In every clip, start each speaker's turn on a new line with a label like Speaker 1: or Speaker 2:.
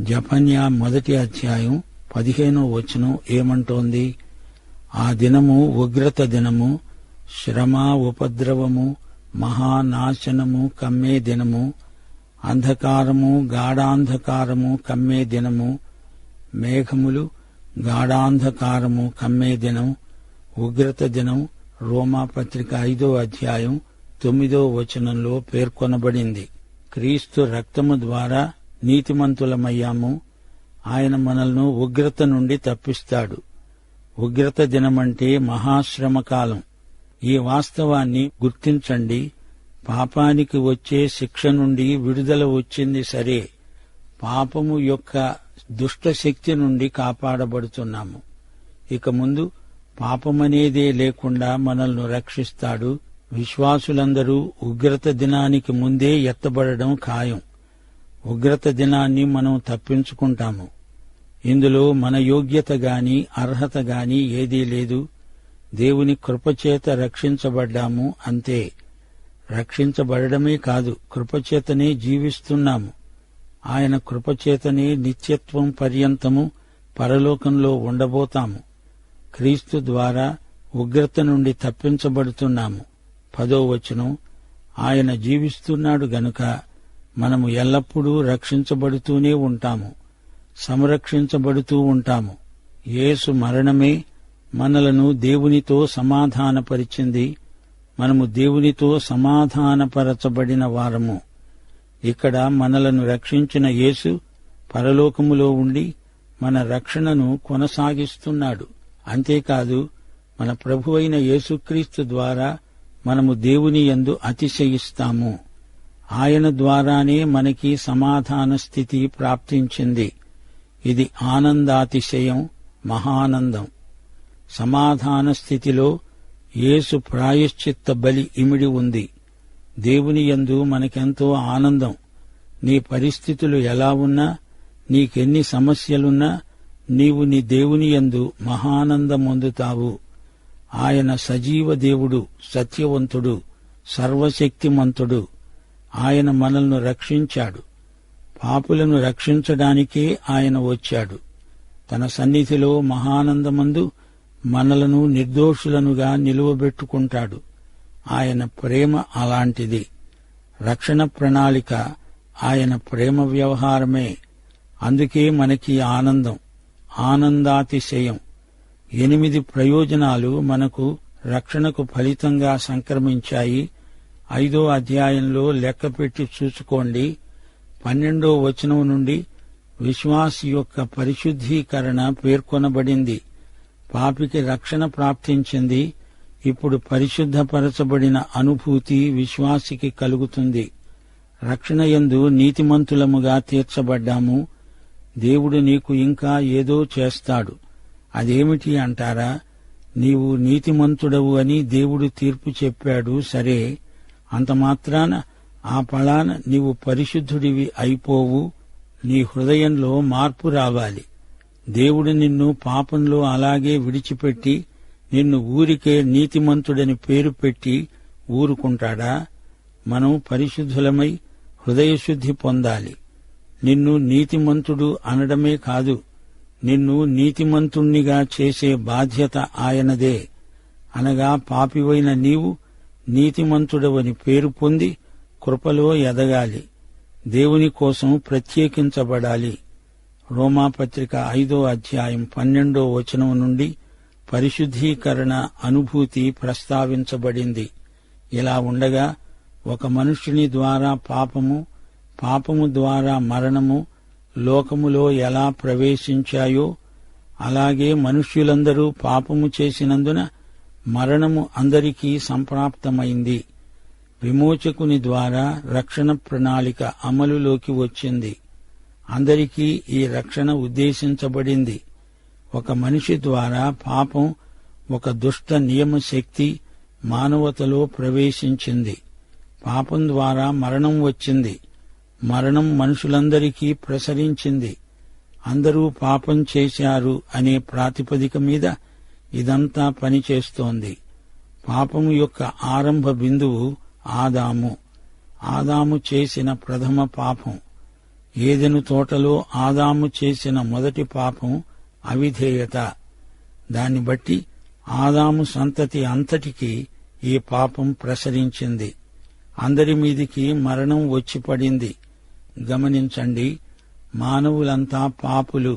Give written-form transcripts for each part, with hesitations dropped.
Speaker 1: జఫన్యా 1:15 ఏమంటోంది? ఆ దినము ఉగ్రత దినము, శ్రమ, ఉపద్రవము, మహానాశనము కమ్మే దినము, అంధకారము, గాఢాంధకారము కమ్మే దినము, మేఘములు, గాఢాంధకారము కమ్మే దినం, ఉగ్రత దినం. రోమాపత్రిక 5:9 పేర్కొనబడింది. క్రీస్తు రక్తము ద్వారా నీతిమంతులమయ్యాము. ఆయన మనల్ని ఉగ్రత నుండి తప్పిస్తాడు. ఉగ్రత దినమంటే మహాశ్రమకాలం. ఈ వాస్తవాన్ని గుర్తించండి. పాపానికి వచ్చే శిక్ష నుండి విడుదల వచ్చింది సరే, పాపము యొక్క దుష్టశక్తి నుండి కాపాడబడుతున్నాము. ఇక ముందు పాపమనేదే లేకుండా మనల్ని రక్షిస్తాడు. విశ్వాసులందరూ ఉగ్రత దినానికి ముందే ఎత్తబడడం ఖాయం. ఉగ్రత దినాన్ని మనం తప్పించుకుంటాము. ఇందులో మన యోగ్యత గాని అర్హత గాని ఏదీ లేదు. దేవుని కృపచేత రక్షించబడ్డాము, అంతే. రక్షించబడమే కాదు, కృపచేతనే జీవిస్తున్నాము. ఆయన కృపచేతనే నిత్యత్వం పర్యంతము పరలోకంలో ఉండబోతాము. క్రీస్తు ద్వారా ఉగ్రత నుండి తప్పించబడుతున్నాము. 10 ఆయన జీవిస్తున్నాడు గనుక మనము ఎల్లప్పుడూ రక్షించబడుతూనే ఉంటాము, సంరక్షించబడుతూ ఉంటాము. యేసు మరణమే మనలను దేవునితో సమాధానపరిచింది. మనము దేవునితో సమాధానపరచబడిన వారము. ఇక్కడ మనలను రక్షించిన యేసు పరలోకములో ఉండి మన రక్షణను కొనసాగిస్తున్నాడు. అంతేకాదు, మన ప్రభువైన యేసుక్రీస్తు ద్వారా మనము దేవుని యందు అతిశయిస్తాము. ఆయన ద్వారానే మనకి సమాధాన స్థితి ప్రాప్తించింది. ఇది ఆనందాతిశయం, మహానందం. సమాధాన స్థితిలో యేసు ప్రాయశ్చిత్త బలి ఇమిడి ఉంది. దేవుని యందు మనకెంతో ఆనందం. నీ పరిస్థితులు ఎలా ఉన్నా, నీకెన్ని సమస్యలున్నా, నీవు నీ దేవుని యందు మహానందమొందుతావు. ఆయన సజీవ దేవుడు, సత్యవంతుడు, సర్వశక్తిమంతుడు. ఆయన మనల్ని రక్షించాడు. పాపులను రక్షించడానికే ఆయన వచ్చాడు. తన సన్నిధిలో మహానందమందు మనలను నిర్దోషులనుగా నిలువబెట్టుకుంటాడు. ఆయన ప్రేమ అలాంటిది. రక్షణ ప్రణాళిక ఆయన ప్రేమ వ్యవహారమే. అందుకే మనకి ఆనందం, ఆనందాతిశయం. 8 ప్రయోజనాలు మనకు రక్షణకు ఫలితంగా సంక్రమించాయి. 5వ అధ్యాయంలో లెక్కపెట్టి చూసుకోండి. 12 నుండి విశ్వాసి యొక్క పరిశుద్ధీకరణ పేర్కొనబడింది. పాపికి రక్షణ ప్రాప్తించింది. ఇప్పుడు పరిశుద్ధపరచబడిన అనుభూతి విశ్వాసికి కలుగుతుంది. రక్షణయందు నీతిమంతులముగా తీర్చబడ్డాము. దేవుడు నీకు ఇంకా ఏదో చేస్తాడు. అదేమిటి అంటారా? నీవు నీతిమంతుడవు అని దేవుడు తీర్పు చెప్పాడు సరే, అంత మాత్రాన ఆ ఫలాన నీవు పరిశుద్ధుడివి అయిపోవు. నీ హృదయంలో మార్పు రావాలి. దేవుడు నిన్ను పాపంలో అలాగే విడిచిపెట్టి నిన్ను ఊరికే నీతిమంతుడని పేరు పెట్టి ఊరుకుంటాడా? మనం పరిశుద్ధులమై హృదయశుద్ధి పొందాలి. నిన్ను నీతిమంతుడు అనడమే కాదు, నిన్ను నీతిమంతుణ్ణిగా చేసే బాధ్యత ఆయనదే. అనగా పాపివైన నీవు నీతిమంతుడవని పేరు పొంది కృపలో ఎదగాలి. దేవుని కోసం ప్రత్యేకించబడాలి. రోమాపత్రిక 5:12 నుండి పరిశుద్ధీకరణ అనుభూతి ప్రస్తావించబడింది. ఇలా ఉండగా ఒక మనుష్యుని ద్వారా పాపము, పాపము ద్వారా మరణము లోకములో ఎలా ప్రవేశించాయో, అలాగే మనుష్యులందరూ పాపము చేసినందున మరణము అందరికీ సంప్రాప్తమైంది. విమోచకుని ద్వారా రక్షణ ప్రణాళిక అమలులోకి వచ్చింది. అందరికీ ఈ రక్షణ ఉద్దేశించబడింది. ఒక మనిషి ద్వారా పాపం, ఒక దుష్ట నియమశక్తి మానవతలో ప్రవేశించింది. పాపం ద్వారా మరణం వచ్చింది. మరణం మనుషులందరికీ ప్రసరించింది. అందరూ పాపం చేశారు అనే ప్రాతిపదిక మీద ఇదంతా పనిచేస్తోంది. పాపము యొక్క ఆరంభ బిందువు ఆదాము. ఆదాము చేసిన ప్రథమ పాపం. ఏదెను తోటలో ఆదాము చేసిన మొదటి పాపం అవిధేయత. దాన్ని బట్టి ఆదాము సంతతి అంతటికీ ఈ పాపం ప్రసరించింది. అందరి మీదికి మరణం వచ్చి పడింది. గమనించండి, మానవులంతా పాపులు.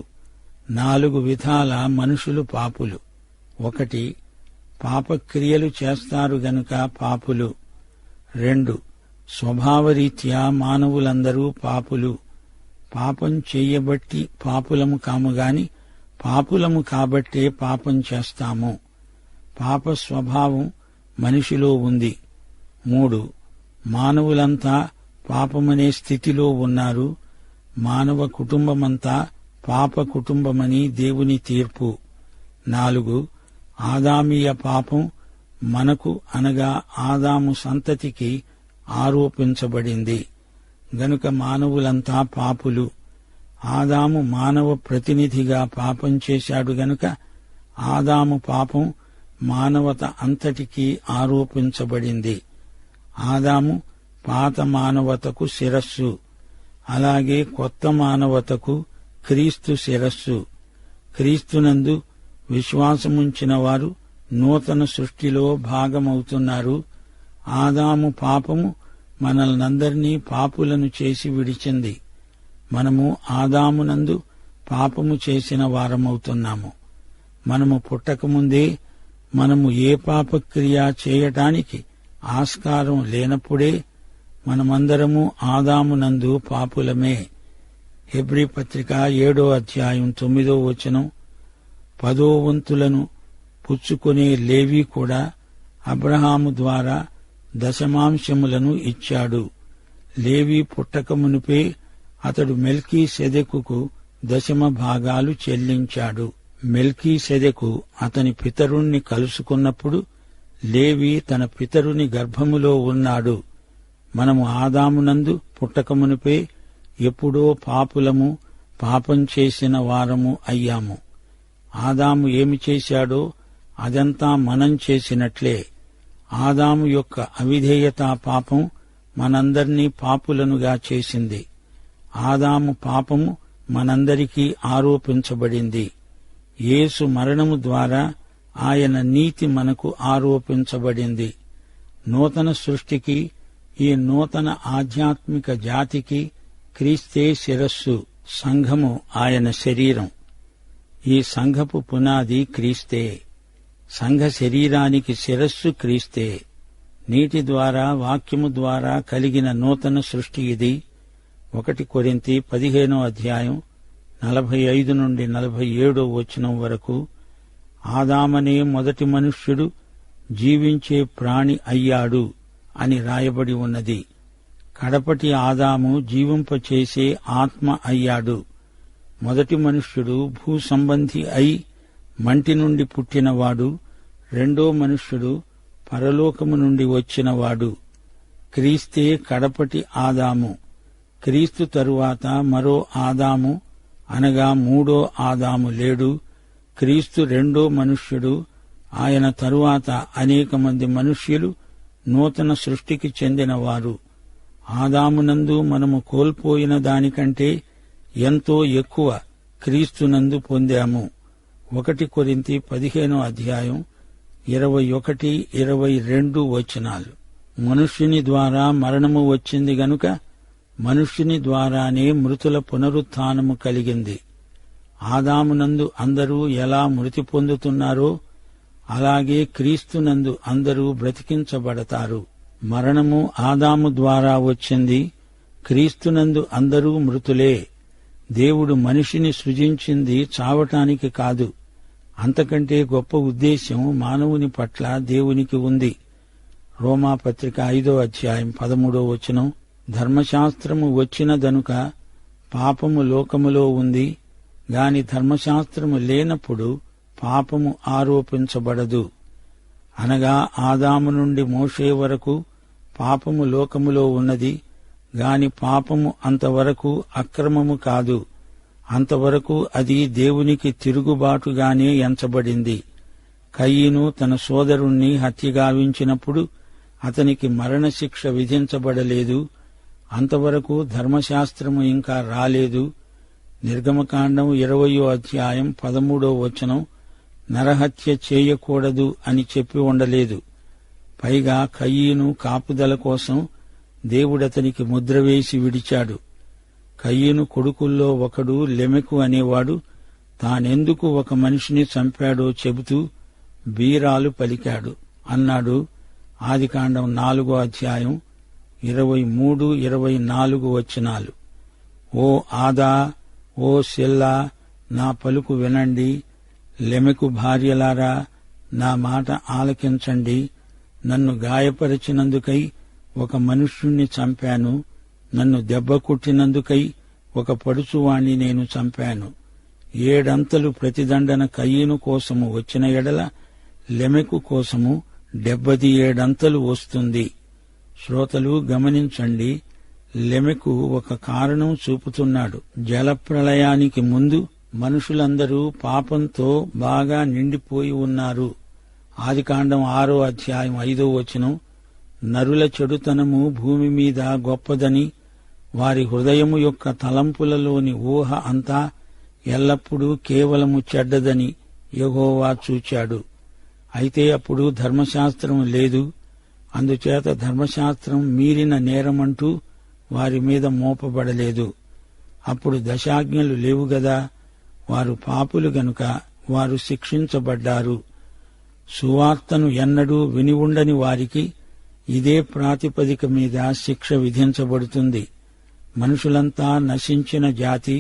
Speaker 1: 4 విధాల మనుషులు పాపులు. 1, పాపక్రియలు చేస్తారు గనుక పాపులు. 2, స్వభావరీత్యా మానవులందరూ పాపులు. పాపం చెయ్యబట్టి పాపులము కాముగాని పాపులము కాబట్టే పాపం చేస్తాము. పాప స్వభావం మనిషిలో ఉంది. 3, మానవులంతా పాపమనే స్థితిలో ఉన్నారు. మానవ కుటుంబమంతా పాప కుటుంబమని దేవుని తీర్పు. 4, ఆదామీయ పాపం మనకు అనగా ఆదాము సంతతికి ఆరోపించబడింది గనుక మానవులంతా పాపులు. ఆదాము మానవ ప్రతినిధిగా పాపం చేశాడు గనుక ఆదాము పాపం మానవత అంతటికీ ఆరోపించబడింది. ఆదాము పాత మానవతకు శిరస్సు, అలాగే కొత్త మానవతకు క్రీస్తు శిరస్సు. క్రీస్తునందు విశ్వాసముంచిన వారు నూతన సృష్టిలో భాగమవుతున్నారు. ఆదాము పాపము మనల్నందరినీ పాపులను చేసి విడిచింది. మనము ఆదామునందు పాపము చేసిన వారమవుతున్నాము. మనము పుట్టకముందే మనము ఏ పాపక్రియ చేయటానికి ఆస్కారం లేనప్పుడే మనమందరము ఆదామునందు పాపులమే. హెబ్రీ పత్రిక 7వ అధ్యాయం 9వ వచనం, 10వ వంతులను పుచ్చుకొనే లేవీ కూడా అబ్రహాము ద్వారా దశమాంశములను ఇచ్చాడు. లేవీ పుట్టకమునుపే అతడు మెల్కీసెదెకుకు 10వ భాగాలు చెల్లించాడు. మెల్కీసెదెకు అతని పితరుణ్ణి కలుసుకున్నప్పుడు లేవీ తన పితరుని గర్భములో ఉన్నాడు. మనము ఆదామునందు పుట్టకమునుపే ఎప్పుడో పాపులము, పాపం చేసిన వారము అయ్యాము. ఆదాము ఏమి చేశాడో అదంతా మనం చేసినట్లే. ఆదాము యొక్క అవిధేయతా పాపం మనందర్నీ పాపులనుగా చేసింది. ఆదాము పాపము మనందరికీ ఆరోపించబడింది. యేసు మరణము ద్వారా ఆయన నీతి మనకు ఆరోపించబడింది. నూతన సృష్టికి, ఈ నూతన ఆధ్యాత్మిక జాతికి క్రీస్తే శిరస్సు, సంఘము ఆయన శరీరం. ఈ సంఘపు పునాది క్రీస్తే. సంఘ శరీరానికి శిరస్సు క్రీస్తే. నీటి ద్వారా, వాక్యము ద్వారా కలిగిన నూతన సృష్టి ఇది. 1 కొరింథీ 15వ అధ్యాయం 45 నుండి 47వ వచనం వరకు. ఆదామనే మొదటి మనుష్యుడు జీవించే ప్రాణి అయ్యాడు అని రాయబడి ఉన్నది. కడపటి ఆదాము జీవింపచేసే ఆత్మ అయ్యాడు. మొదటి మనుష్యుడు భూసంబంధి అయి మంటి నుండి పుట్టినవాడు. రెండో మనుష్యుడు పరలోకము నుండి వచ్చినవాడు. క్రీస్తే కడపటి ఆదాము. క్రీస్తు తరువాత మరో ఆదాము అనగా మూడో ఆదాము లేడు. క్రీస్తు రెండో మనుష్యుడు. ఆయన తరువాత అనేక మంది మనుష్యులు నూతన సృష్టికి చెందినవారు. ఆదామునందు మనము కోల్పోయిన దానికంటే ఎంతో ఎక్కువ క్రీస్తునందు పొందాము. 1 కొరింథీ 15వ అధ్యాయం 21, 22 వచనాలు. మనుష్యుని ద్వారా మరణము వచ్చింది గనుక మనుష్యుని ద్వారానే మృతుల పునరుత్థానము కలిగింది. ఆదామునందు అందరూ ఎలా మృతి పొందుతున్నారో అలాగే క్రీస్తునందు అందరూ బ్రతికించబడతారు. మరణము ఆదాము ద్వారా వచ్చింది. క్రీస్తునందు అందరూ మృతులే. దేవుడు మనిషిని సృజించింది చావటానికి కాదు. అంతకంటే గొప్ప ఉద్దేశ్యం మానవుని పట్ల దేవునికి ఉంది. రోమాపత్రిక 5వ అధ్యాయం 13వ వచనం, ధర్మశాస్త్రము వచ్చినదనుక పాపము లోకములో ఉంది, గాని ధర్మశాస్త్రము లేనప్పుడు పాపము ఆరోపించబడదు. అనగా ఆదాము నుండి మోషే వరకు పాపము లోకములో ఉన్నది, గాని పాపము అంతవరకు అక్రమము కాదు. అంతవరకు అది దేవునికి తిరుగుబాటుగానే ఎంచబడింది. కయీను తన సోదరుణ్ణి హత్యగావించినప్పుడు అతనికి మరణశిక్ష విధించబడలేదు. అంతవరకు ధర్మశాస్త్రము ఇంకా రాలేదు. నిర్గమకాండం 20వ అధ్యాయం 13వ వచనం నరహత్య చేయకూడదు అని చెప్పి ఉండలేదు. పైగా కయీను కాపుదల కోసం దేవుడతనికి ముద్ర వేసి విడిచాడు. కయీను కొడుకుల్లో ఒకడు లెమెకు అనేవాడు తానెందుకు ఒక మనిషిని చంపాడో చెబుతూ బీరాలు పలికాడు అన్నాడు. ఆదికాండం 4వ అధ్యాయం 23, 24 వచనాలు. ఓ ఆదా, ఓ సిల్లా, నా పలుకు వినండి. లెమెకు భార్యలారా, నా మాట ఆలకించండి. నన్ను గాయపరిచినందుకై ఒక మనుష్యుణ్ణి చంపాను. నన్ను దెబ్బ కొట్టినందుకై ఒక పడుచువాణ్ణి నేను చంపాను. 7 అంతలు ప్రతిదండన కయీను కోసము వచ్చిన ఎడల లెమెకు కోసము 77 అంతలు వస్తుంది. శ్రోతలు గమనించండి, లెమెకు ఒక కారణం చూపుతున్నాడు. జలప్రళయానికి ముందు మనుషులందరూ పాపంతో బాగా నిండిపోయి ఉన్నారు. ఆదికాండం 6వ అధ్యాయం 5వ వచనం, నరుల చెడుతనము భూమి మీద గొప్పదని, వారి హృదయము యొక్క తలంపులలోని ఊహ అంతా ఎల్లప్పుడూ కేవలము చెడ్డదని యెహోవా చూచాడు. అయితే అప్పుడు ధర్మశాస్త్రం లేదు. అందుచేత ధర్మశాస్త్రం మీరిన నేరమంటూ వారి మీద మోపబడలేదు. అప్పుడు దశాజ్ఞలు లేవు గదా. వారు పాపులు గనుక వారు శిక్షించబడ్డారు. సువార్తను ఎన్నడూ విని ఉండని వారికి ఇదే ప్రాతిపదిక మీద శిక్ష విధించబడుతుంది. మనుషులంతా నశించిన జాతి.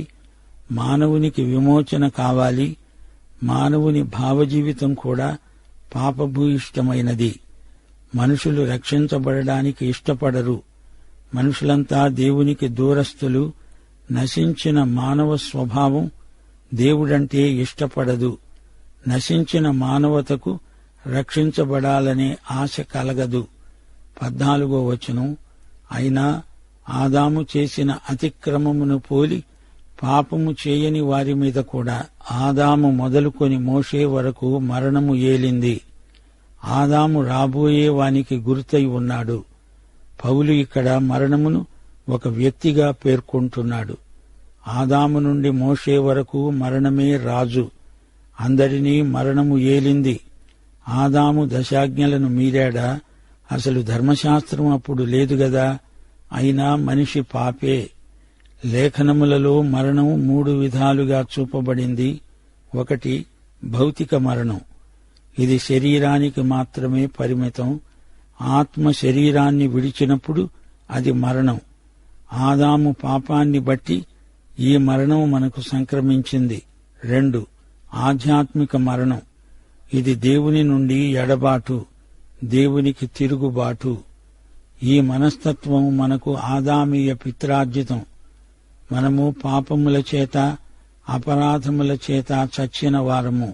Speaker 1: మానవునికి విమోచన కావాలి. మానవుని భావజీవితం కూడా పాపభూయిష్టమైనది. మనుషులు రక్షించబడడానికి ఇష్టపడరు. మనుషులంతా దేవునికి దూరస్తులు. నశించిన మానవ స్వభావం దేవుడంటే ఇష్టపడదు. నశించిన మానవతకు రక్షించబడాలనే ఆశ కలగదు. 14వ వచనం, అయినా ఆదాము చేసిన అతిక్రమమును పోలి పాపము చేయని వారి మీద కూడా ఆదాము మొదలుకొని మోషే వరకు మరణము ఏలింది. ఆదాము రాబోయే వానికి గుర్తై ఉన్నాడు. పౌలు ఇక్కడ మరణమును ఒక వ్యక్తిగా పేర్కొంటున్నాడు. ఆదాము నుండి మోషే వరకు మరణమే రాజు. అందరినీ మరణము ఏలింది. ఆదాము దశాజ్ఞలను మీరాడా? అసలు ధర్మశాస్త్రం అప్పుడు లేదు గదా. అయినా మనిషి పాపే. లేఖనములలో మరణం 3 విధాలుగా చూపబడింది. 1 భౌతిక మరణం. ఇది శరీరానికి మాత్రమే పరిమితం. ఆత్మ శరీరాన్ని విడిచినప్పుడు అది మరణం. ఆదాము పాపాన్ని బట్టి ఈ మరణం మనకు సంక్రమించింది. 2 ఆధ్యాత్మిక మరణం. ఇది దేవుని నుండి ఎడబాటు, దేవునికి తిరుగుబాటు. ఈ మనస్తత్వం మనకు ఆదామీయ పిత్రార్జితం. మనము పాపముల చేత, అపరాధముల చేత చచ్చిన వారము.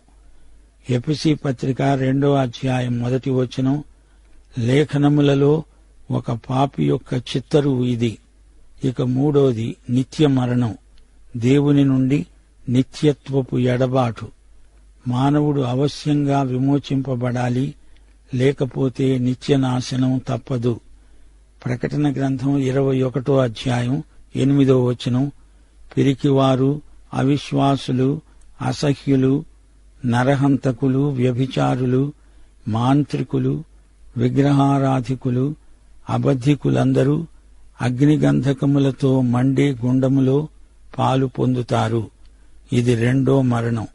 Speaker 1: ఎఫెసీ పత్రిక 2వ అధ్యాయం 1వ వచనం, లేఖనములలో ఒక పాపి యొక్క చిత్తరువు ఇది. ఇక 3వది నిత్య మరణం, దేవుని నుండి నిత్యత్వపు ఎడబాటు. మానవుడు అవశ్యంగా విమోచింపబడాలి, లేకపోతే నిత్యనాశనం తప్పదు. ప్రకటన గ్రంథం 21వ అధ్యాయం 8వ వచనం, పిరికివారు, అవిశ్వాసులు, అసహ్యులు, నరహంతకులు, వ్యభిచారులు, మాంత్రికులు, విగ్రహారాధికులు, అబద్ధికులందరూ అగ్నిగంధకములతో మండే గుండములో పాలు పొందుతారు. ఇది 2వ మరణం.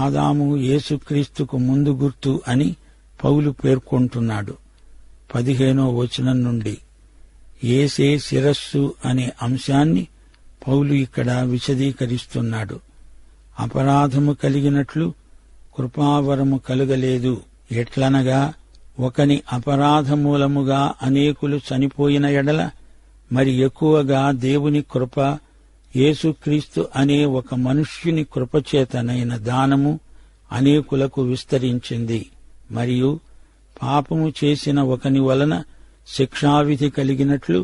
Speaker 1: ఆదాము యేసుక్రీస్తుకు ముందు గుర్తు అని పౌలు పేర్కొంటున్నాడు. 15వ వచనం నుండి యేసే శిరస్సు అనే అంశాన్ని పౌలు ఇక్కడ విశదీకరిస్తున్నాడు. అపరాధము కలిగినట్లు కృపావరము కలుగలేదు. ఎట్లనగా ఒకని అపరాధమూలముగా అనేకులు చనిపోయిన ఎడల మరి ఎక్కువగా దేవుని కృప యేసుక్రీస్తు అనే ఒక మనుష్యుని కృపచేతనైన దానము అనేకులకు విస్తరించింది. మరియు పాపము చేసిన ఒకని వలన శిక్షావిధి కలిగినట్లు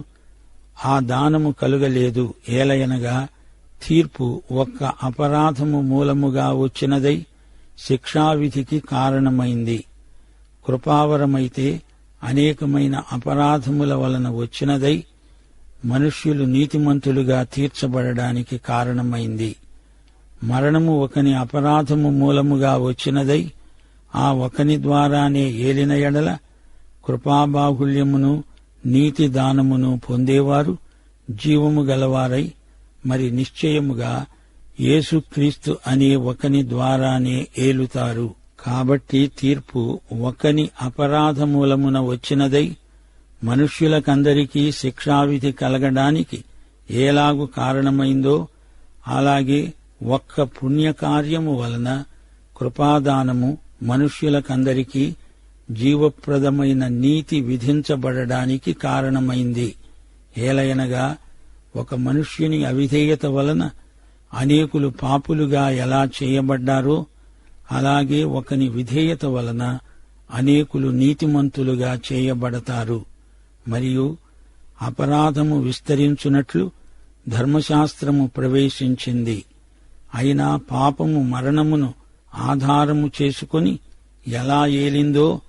Speaker 1: ఆ దానము కలుగలేదు. ఏలయనగా తీర్పు ఒక్క అపరాధము మూలముగా వచ్చినదై శిక్షావిధికి కారణమైంది. కృపావరమైతే అనేకమైన అపరాధముల వలన వచ్చినదై మనుష్యులు నీతిమంతులుగా తీర్చబడడానికి కారణమైంది. మరణము ఒకని అపరాధము మూలముగా వచ్చినదై ఆ ఒకని ద్వారానే ఏలిన ఎడల కృపాబాహుళ్యమును నీతి దానమును పొందేవారు జీవము గలవారై మరి నిశ్చయముగా యేసుక్రీస్తు అనే ఒకని ద్వారానే ఏలుతారు. కాబట్టి తీర్పు ఒకని అపరాధమూలమున వచ్చినదై మనుష్యులకందరికీ శిక్షావిధి కలగడానికి ఏలాగు కారణమైందో అలాగే ఒక్క పుణ్యకార్యము వలన కృపాదానము మనుష్యులకందరికీ జీవప్రదమైన నీతి విధించబడడానికి కారణమైంది. ఏలయనగా ఒక మనుష్యుని అవిధేయత వలన అనేకులు పాపులుగా ఎలా చేయబడ్డారో అలాగే ఒకని విధేయత వలన అనేకులు నీతిమంతులుగా చేయబడతారు. మరియు అపరాధము విస్తరించునట్లు ధర్మశాస్త్రము ప్రవేశించింది. అయినా పాపము మరణమును ఆధారము చేసుకుని ఎలా ఏలిందో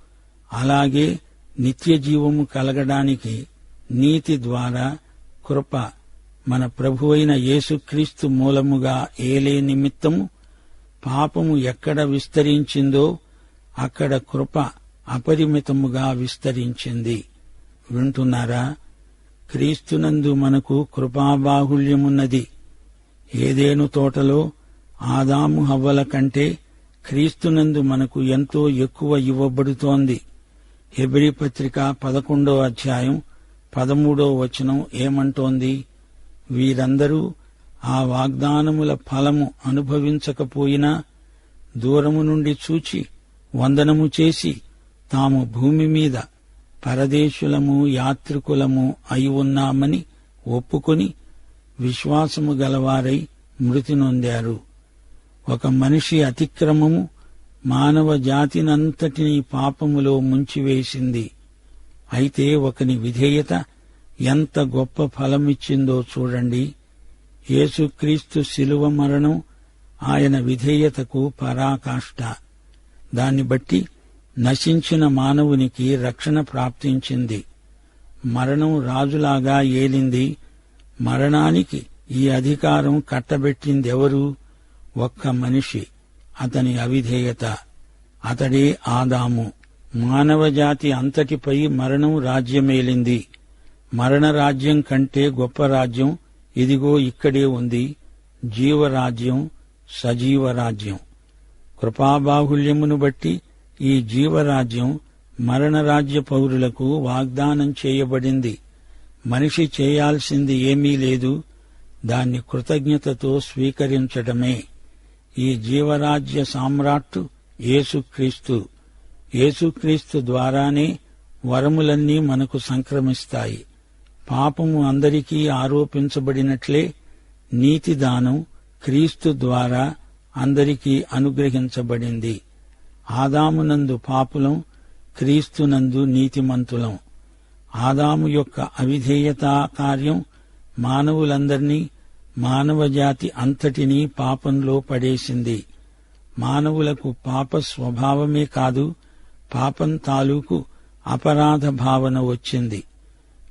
Speaker 1: అలాగే నిత్యజీవము కలగడానికి నీతి ద్వారా కృప మన ప్రభువైన యేసుక్రీస్తు మూలముగా ఏలే నిమిత్తము పాపము ఎక్కడ విస్తరించిందో అక్కడ కృప అపరిమితముగా విస్తరించింది. వింటున్నారా? క్రీస్తునందు మనకు కృపాబాహుళ్యమున్నది. ఏదేను తోటలో ఆదాము హవ్వల కంటే క్రీస్తునందు మనకు ఎంతో ఎక్కువ ఇవ్వబడుతోంది. హెబ్రీ పత్రిక 11వ అధ్యాయం 13వ వచనం ఏమంటోంది? వీరందరూ ఆ వాగ్దానముల ఫలము అనుభవించకపోయినా దూరము నుండి చూచి వందనము చేసి తాము భూమి మీద పరదేశులము యాత్రికులము అయి ఉన్నామని ఒప్పుకొని విశ్వాసము గలవారై మృతి నొందారు. ఒక మనిషి అతిక్రమము మానవ జాతినంతటినీ పాపములో ముంచివేసింది. అయితే ఒకని విధేయత ఎంత గొప్ప ఫలమిచ్చిందో చూడండి. యేసుక్రీస్తు శిలువ మరణం ఆయన విధేయతకు పరాకాష్ఠ. దాన్ని బట్టి నశించిన మానవునికి రక్షణ ప్రాప్తించింది. మరణం రాజులాగా ఏలింది. మరణానికి ఈ అధికారం కట్టబెట్టిందెవరు? ఒక్క మనిషి, అతని అవిధేయత. అతడే ఆదాము. మానవజాతి అంతటిపై మరణం రాజ్యమేలింది. మరణ రాజ్యం కంటే గొప్ప రాజ్యం ఇదిగో ఇక్కడే ఉంది. జీవరాజ్యం, సజీవరాజ్యం. కృపాబాహుళ్యమును బట్టి ఈ జీవరాజ్యం మరణరాజ్య పౌరులకు వాగ్దానం చేయబడింది. మనిషి చేయాల్సింది ఏమీ లేదు, దాన్ని కృతజ్ఞతతో స్వీకరించడమే. ఈ జీవరాజ్య సామ్రాట్టు యేసుక్రీస్తు. యేసుక్రీస్తు ద్వారానే వరములన్నీ మనకు సంక్రమిస్తాయి. పాపము అందరికీ ఆరోపించబడినట్లే నీతిదానం క్రీస్తు ద్వారా అందరికీ అనుగ్రహించబడింది. ఆదామునందు పాపులం, క్రీస్తునందు నీతిమంతులం. ఆదాము యొక్క అవిధేయతా కార్యం మానవులందర్నీ, మానవజాతి అంతటినీ పాపంలో పడేసింది. మానవులకు పాప స్వభావమే కాదు, పాపం తాలూకు అపరాధ భావన వచ్చింది.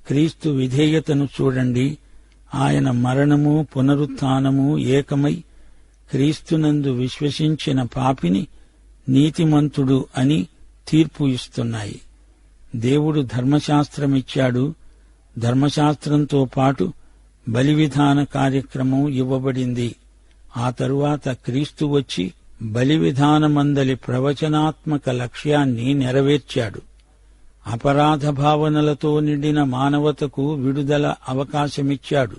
Speaker 1: క్రీస్తు విధేయతను చూడండి. ఆయన మరణము పునరుత్థానము ఏకమై క్రీస్తునందు విశ్వసించిన పాపిని నీతిమంతుడు అని తీర్పు ఇస్తున్నాయి. దేవుడు ధర్మశాస్త్రమిచ్చాడు. ధర్మశాస్త్రంతో పాటు బలివిధాన కార్యక్రమం ఇవ్వబడింది. ఆ తరువాత క్రీస్తు వచ్చి బలివిధానమందలి ప్రవచనాత్మక లక్ష్యాన్ని నెరవేర్చాడు. అపరాధ భావనలతో నిండిన మానవతకు విడుదల అవకాశమిచ్చాడు.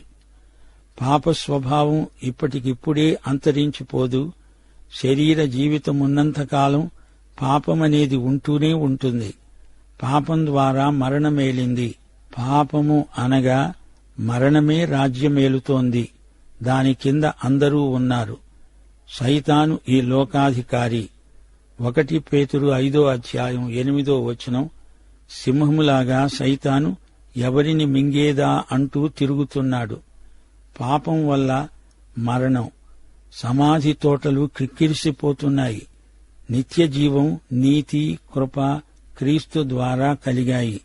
Speaker 1: పాప స్వభావం ఇప్పటికిప్పుడే అంతరించిపోదు. శరీర జీవితమున్నంతకాలం పాపమనేది ఉంటూనే ఉంటుంది. పాపం ద్వారా మరణమేలింది. పాపము అనగా మరణమే రాజ్యమేలుతోంది. దాని కింద అందరూ ఉన్నారు. సైతాను ఈ లోకాధికారి. 1 పేతురు 5వ అధ్యాయం 8వ వచనం, సింహములాగా సైతాను ఎవరిని మింగేదా అంటూ తిరుగుతున్నాడు. పాపం వల్ల మరణం. సమాధి తోటలు క్రిక్కిరిసిపోతున్నాయి. నిత్యజీవం, నీతి, కృప క్రీస్తు ద్వారా కలిగాయి.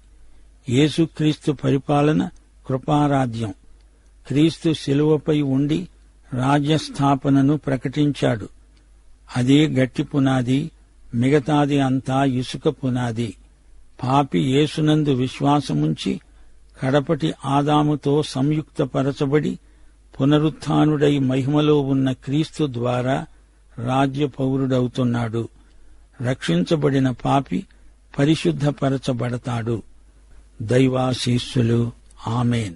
Speaker 1: యేసుక్రీస్తు పరిపాలన కృపారాధ్యం. క్రీస్తు శిలువపై ఉండి రాజ్యస్థాపనను ప్రకటించాడు. అదే గట్టి పునాది, మిగతాది అంతా ఇసుక పునాది. పాపి యేసునందు విశ్వాసముంచి కడపటి ఆదాముతో సంయుక్తపరచబడి పునరుత్థానుడై మహిమలో ఉన్న క్రీస్తు ద్వారా రాజ్య పౌరుడవుతున్నాడు. రక్షించబడిన పాపి పరిశుద్ధపరచబడతాడు. దైవాశీస్సులు. ఆమేన్.